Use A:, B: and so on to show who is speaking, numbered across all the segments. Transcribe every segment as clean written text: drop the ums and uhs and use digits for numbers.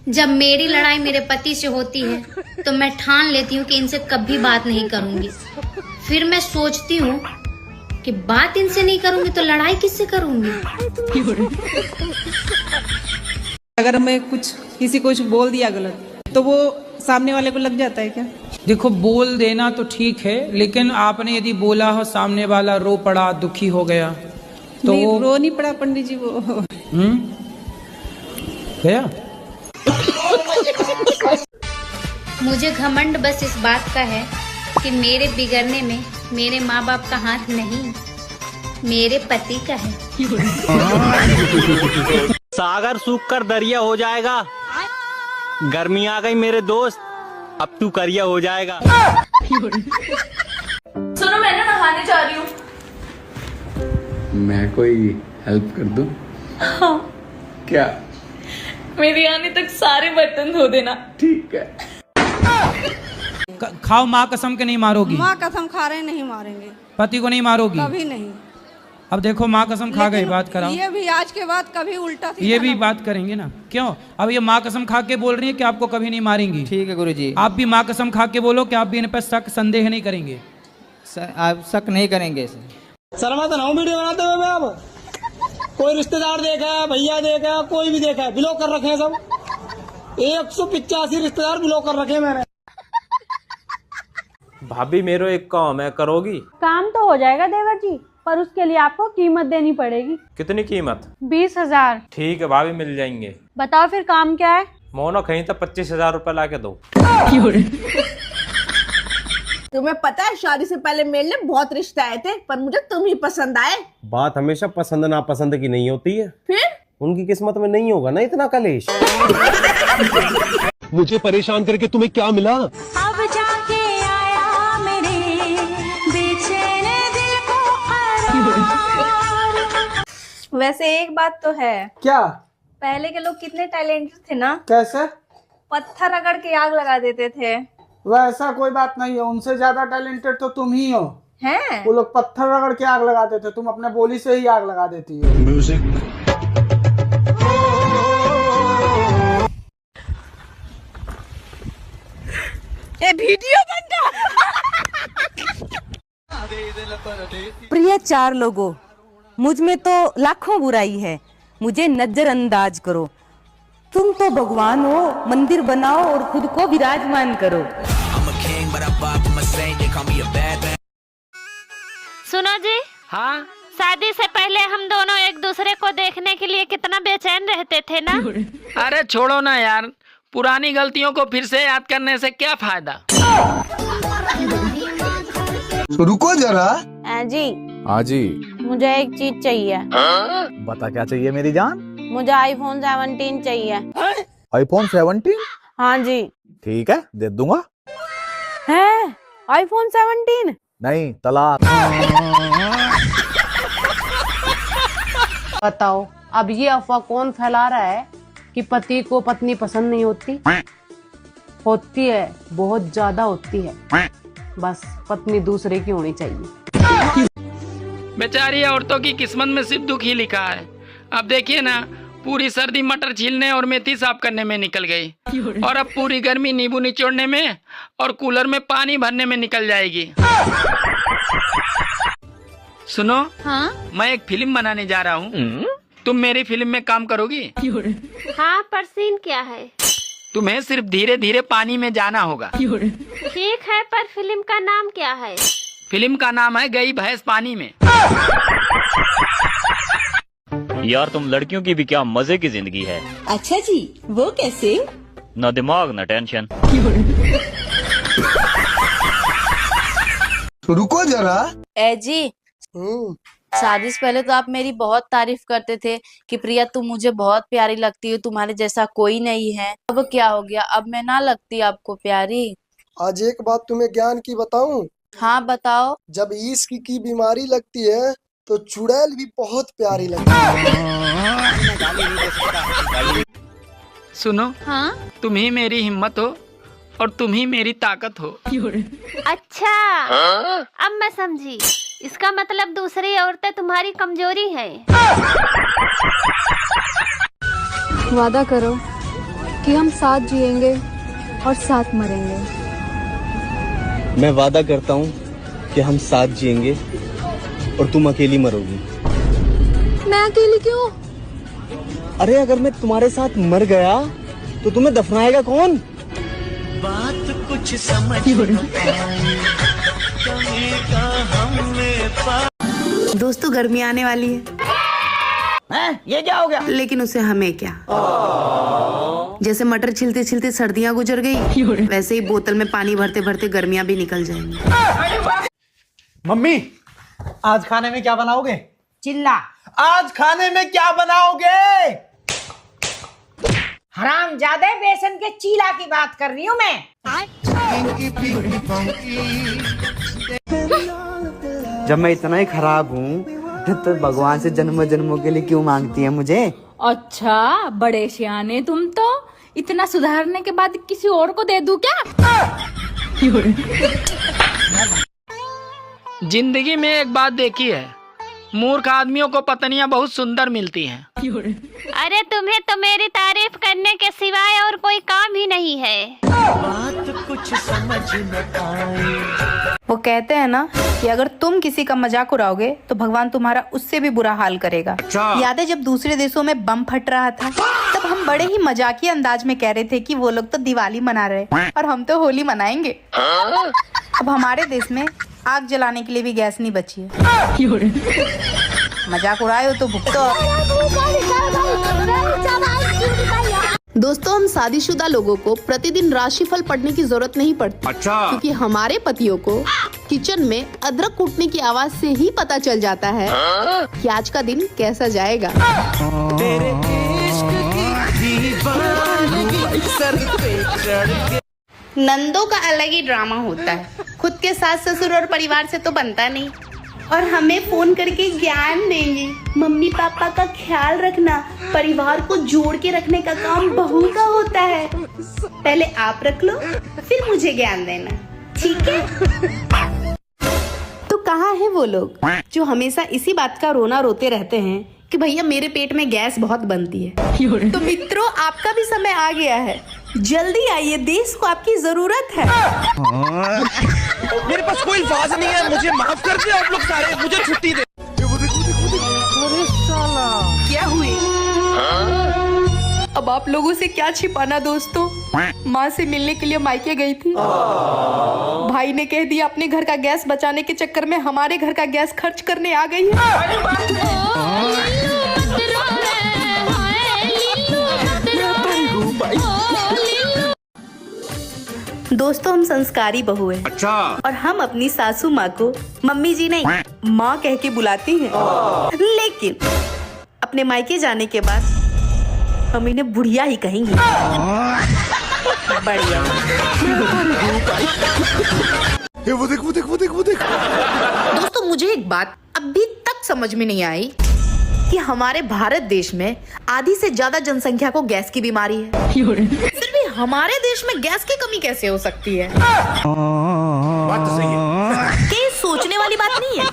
A: जब मेरी लड़ाई मेरे पति से होती है तो मैं ठान लेती हूँ कि इनसे कभी बात नहीं करूंगी। फिर मैं सोचती हूँ कि बात इनसे नहीं करूंगी तो लड़ाई किससे करूंगी।
B: अगर मैं किसी को कुछ बोल दिया गलत तो वो सामने वाले को लग जाता है क्या?
C: देखो, बोल देना तो ठीक है, लेकिन आपने यदि बोला हो सामने वाला रो पड़ा, दुखी हो गया तो
B: नहीं, रो नहीं पड़ा पंडित जी वो।
C: गया।
A: मुझे घमंड बस इस बात का है कि मेरे बिगड़ने में मेरे माँ बाप का हाथ नहीं, मेरे पति का है।
D: सागर सूख कर दरिया हो जाएगा, गर्मी आ गई मेरे दोस्त, अब तू करिया हो जाएगा।
E: सुनो, मैं ना नहाने जा रही हूँ।
F: मैं कोई हेल्प कर दूं?
E: हाँ।
F: क्या?
E: मेरे आने तक सारे बर्तन धो देना।
F: ठीक है।
C: खाओ, माँ कसम के नहीं मारोगी?
B: माँ कसम खा रहे नहीं मारेंगे।
C: पति को नहीं मारोगी?
B: कभी नहीं।
C: अब देखो, माँ कसम खा गई, बात कराओ।
B: ये भी आज के बाद कभी उल्टा
C: ये भी बात करेंगे ना? क्यों? अब ये माँ कसम खा के बोल रही है कि आपको कभी नहीं मारेंगी।
G: ठीक है गुरुजी।
C: आप भी माँ कसम खा के बोलो कि आप भी इन पर शक संदेह नहीं करेंगे।
G: आप शक नहीं करेंगे।
D: शर्मा तो ना वीडियो बनाते हुए मैं अब कोई रिश्तेदार देखा है, भैया देखा है, कोई भी देखा है, ब्लॉक कर रखे हैं सब। 185 रिश्तेदार ब्लॉक कर रखे हैं मैंने।
H: भाभी मेरे एक काम है, करोगी?
I: काम तो हो जाएगा देवर जी, पर उसके लिए आपको कीमत देनी पड़ेगी।
H: कितनी कीमत?
I: 20,000।
H: ठीक है भाभी, मिल जाएंगे।
I: बताओ फिर काम क्या है?
H: मोनो कहीं तो 25,000 रुपए ला के दो।
J: तुम्हें पता है शादी से पहले मेरे लिए बहुत रिश्ते आए थे, पर मुझे तुम ही पसंद आए।
D: बात हमेशा पसंद नापसंद की नहीं होती है।
J: फिर
D: उनकी किस्मत में नहीं होगा ना इतना कलेश।
F: मुझे परेशान करके तुम्हें क्या मिला?
E: अब जाके आया मेरे बेचैन दिल को करार।
I: वैसे एक बात तो है।
B: क्या?
I: पहले के लोग कितने टैलेंटेड थे ना।
B: कैसे?
I: पत्थर रगड़ के आग लगा देते थे।
B: वैसा कोई बात नहीं है, उनसे ज्यादा टैलेंटेड तो तुम ही हो।
I: हैं?
B: वो लोग पत्थर रगड़ के आग लगाते थे, तुम अपने बोली से ही आग लगा देती हो। म्यूजिक।
J: ये वीडियो बनता।
K: प्रिय चार लोगों, मुझ में तो लाखों बुराई है, मुझे नजरअंदाज करो। तुम तो भगवान हो, मंदिर बनाओ और खुद को विराजमान करो।
L: सुनो जी।
D: हाँ?
L: शादी से पहले हम दोनों एक दूसरे को देखने के लिए कितना बेचैन रहते थे ना।
C: अरे छोड़ो ना यार, पुरानी गलतियों को फिर से याद करने से क्या फायदा।
F: रुको जरा।
I: जी।
F: हाँ जी।
I: मुझे एक चीज चाहिए।
F: बता क्या चाहिए मेरी जान?
I: मुझे iPhone 17 चाहिए।
F: iPhone 17?
I: हाँ जी।
F: ठीक है, दे दूंगा।
I: है iPhone 17?
F: नहीं, तलाक।
K: बताओ, अब ये अफवाह कौन फैला रहा है कि पति को पत्नी पसंद नहीं होती? होती है, बहुत ज्यादा होती है। बस पत्नी दूसरे की होनी चाहिए।
C: बेचारी औरतों की किस्मत में सिर्फ दुख ही लिखा है। अब देखिए ना, पूरी सर्दी मटर छीलने और मेथी साफ करने में निकल गई, और अब पूरी गर्मी नींबू निचोड़ने में और कूलर में पानी भरने में निकल जाएगी। सुनो।
L: हाँ?
C: मैं एक फिल्म बनाने जा रहा हूँ, तुम मेरी फिल्म में काम करोगी?
L: हाँ, पर सीन क्या है?
C: तुम्हें सिर्फ धीरे धीरे पानी में जाना होगा।
L: ठीक है, पर फिल्म का नाम क्या है?
C: फिल्म का नाम है गई भैंस पानी में।
D: यार तुम लड़कियों की भी क्या मजे की जिंदगी है।
J: अच्छा जी, वो कैसे?
D: न दिमाग न टेंशन।
F: रुको जरा।
K: ए जी, शादी से पहले तो आप मेरी बहुत तारीफ करते थे कि प्रिया तुम मुझे बहुत प्यारी लगती हो, तुम्हारे जैसा कोई नहीं है। अब क्या हो गया? अब मैं ना लगती आपको प्यारी?
M: आज एक बात तुम्हें ज्ञान की बताऊं?
K: हाँ बताओ।
M: जब इश्क की बीमारी लगती है तो चुड़ैल भी बहुत प्यारी लगती है।
C: सुनो।
L: हाँ?
C: तुम ही मेरी हिम्मत हो और तुम ही मेरी ताकत हो।
L: अच्छा, अब मैं समझी। इसका मतलब दूसरी औरतें तुम्हारी कमजोरी है।
I: वादा करो कि हम साथ जिएंगे और साथ मरेंगे।
D: मैं वादा करता हूँ कि हम साथ जिएंगे और तुम अकेली मरोगी।
I: मैं अकेली क्यों?
D: अरे अगर मैं तुम्हारे साथ मर गया तो तुम्हें दफनाएगा कौन?
N: बात कुछ समझ
K: दोस्तों गर्मी आने वाली है।
J: ये क्या हो गया?
K: लेकिन उसे हमें क्या, जैसे मटर छिलते छिलते सर्दियां गुजर गई, वैसे ही बोतल में पानी भरते भरते गर्मियां भी निकल जाएंगी।
D: मम्मी आज खाने में क्या बनाओगे?
J: चिल्ला।
D: आज खाने में क्या बनाओगे?
J: हरामजादे, बेसन के चीला की बात कर रही हूँ मैं।
G: जब मैं इतना ही खराब हूँ तो भगवान से जन्मों जन्मों के लिए क्यों मांगती है मुझे?
E: अच्छा बड़े सियाने तुम तो। इतना सुधारने के बाद किसी और को दे दूं क्या?
C: जिंदगी में एक बात देखी है, मूर्ख आदमियों को पत्नियां बहुत सुंदर मिलती हैं।
L: अरे तुम्हें तो मेरी तारीफ करने के सिवाय और कोई काम ही नहीं है।
N: बात कुछ समझ न आए।
K: वो कहते हैं ना कि अगर तुम किसी का मजाक उड़ाओगे तो भगवान तुम्हारा उससे भी बुरा हाल करेगा। याद है जब दूसरे देशों में बम फट रहा था, तब हम बड़े ही मजाकिया अंदाज में कह रहे थे कि वो लोग तो दिवाली मना रहे और हम तो होली मनाएंगे। अब हमारे देश में आग जलाने के लिए भी गैस नहीं बची है। मजाक उड़ाए हो तो भुगतो। दोस्तों हम शादीशुदा लोगों को प्रतिदिन राशिफल पढ़ने की जरूरत नहीं पड़ती। अच्छा। क्योंकि हमारे पतियों को किचन में अदरक कूटने की आवाज से ही पता चल जाता है कि आज का दिन कैसा जाएगा। नंदों का अलग ही ड्रामा होता है, खुद के सास ससुर और परिवार से तो बनता नहीं, और हमें फोन करके ज्ञान देंगे। मम्मी पापा का ख्याल रखना, परिवार को जोड़ के रखने का काम बहू का होता है। पहले आप रख लो फिर मुझे ज्ञान देना, ठीक है? तो कहाँ है वो लोग जो हमेशा इसी बात का रोना रोते रहते हैं कि भैया मेरे पेट में गैस बहुत बनती है। तो मित्रों आपका भी समय आ गया है, जल्दी आइए, देश को आपकी जरूरत है।
N: मेरे पास कोई अल्फाज नहीं है, मुझे माफ कर दे आप लोग सारे, मुझे छुट्टी दे।
J: अरे साला
K: क्या हुई? अब आप लोगों से क्या छिपाना दोस्तों। माँ से मिलने के लिए मायके गई थी, भाई ने कह दिया अपने घर का गैस बचाने के चक्कर में हमारे घर का गैस खर्च करने आ गई है। दोस्तों हम संस्कारी बहू हैं। अच्छा। और हम अपनी सासू माँ को मम्मी जी नहीं माँ कह के बुलाती हैं। लेकिन अपने मायके जाने के बाद हम इन्हें बुढ़िया ही कहेंगे। बढ़िया।
N: वो देख।
K: दोस्तों मुझे एक बात अभी तक समझ में नहीं आई कि हमारे भारत देश में आधी से ज्यादा जनसंख्या को गैस की बीमारी है, फिर भी हमारे देश में गैस की कमी कैसे हो सकती है?
N: बात तो सही है।
K: क्या सोचने वाली बात नहीं है?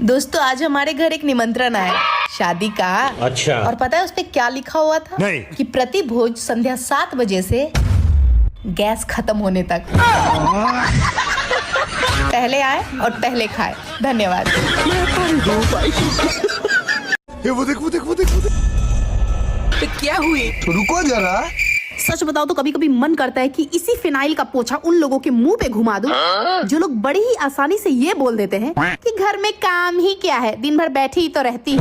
K: दोस्तों आज हमारे घर एक निमंत्रण आया शादी का। अच्छा। और पता है उस पे क्या लिखा हुआ था? नहीं। कि प्रति भोज संध्या 7 बजे से गैस खत्म होने तक। पहले आए और पहले खाए। धन्यवाद।
N: वो देख।
K: तो क्या हुई?
N: रुको जरा।
K: सच बताओ तो कभी कभी मन करता है कि इसी फिनाइल का पोछा उन लोगों के मुंह पे घुमा दूं जो लोग बड़ी ही आसानी से ये बोल देते हैं कि घर में काम ही क्या है, दिन भर बैठी ही तो रहती है।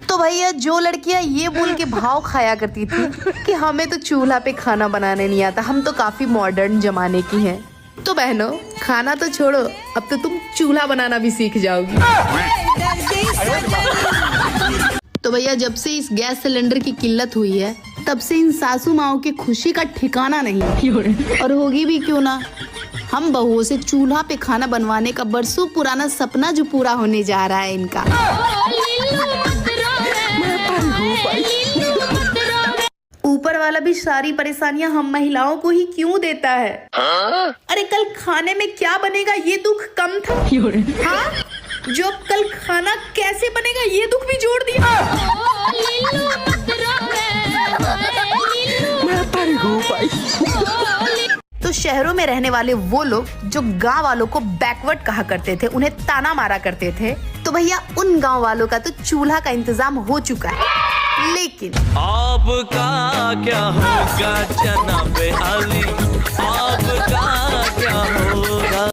K: तो भैया जो लड़कियां ये बोल के भाव खाया करती थी कि हमें तो चूल्हा पे खाना बनाने नहीं आता, हम तो काफी मॉडर्न जमाने की हैं, तो बहनों खाना तो छोड़ो, अब तो तुम चूल्हा बनाना भी सीख जाओगी। तो भैया जब से इस गैस सिलेंडर की किल्लत हुई है तब से इन सासू माओं की खुशी का ठिकाना नहीं, और होगी भी क्यों ना। हम बहुओं से चूल्हा पे खाना बनवाने का बरसों पुराना सपना जो पूरा होने जा रहा है इनका। ऊपर वाला भी सारी परेशानियां हम महिलाओं को ही क्यों देता है? अरे कल खाने में क्या बनेगा ये दुख कम था? हाँ?
J: जो अब कल खाना कैसे बनेगा ये दुख भी जोड़ दिया। तो शहरों में रहने वाले वो लोग जो गांव वालों को बैकवर्ड कहा करते थे, उन्हें ताना मारा करते थे, तो भैया उन गांव वालों का तो चूल्हा का इंतजाम हो चुका है। लेकिन
N: आपका क्या होगा जनाब अली, आपका क्या होगा।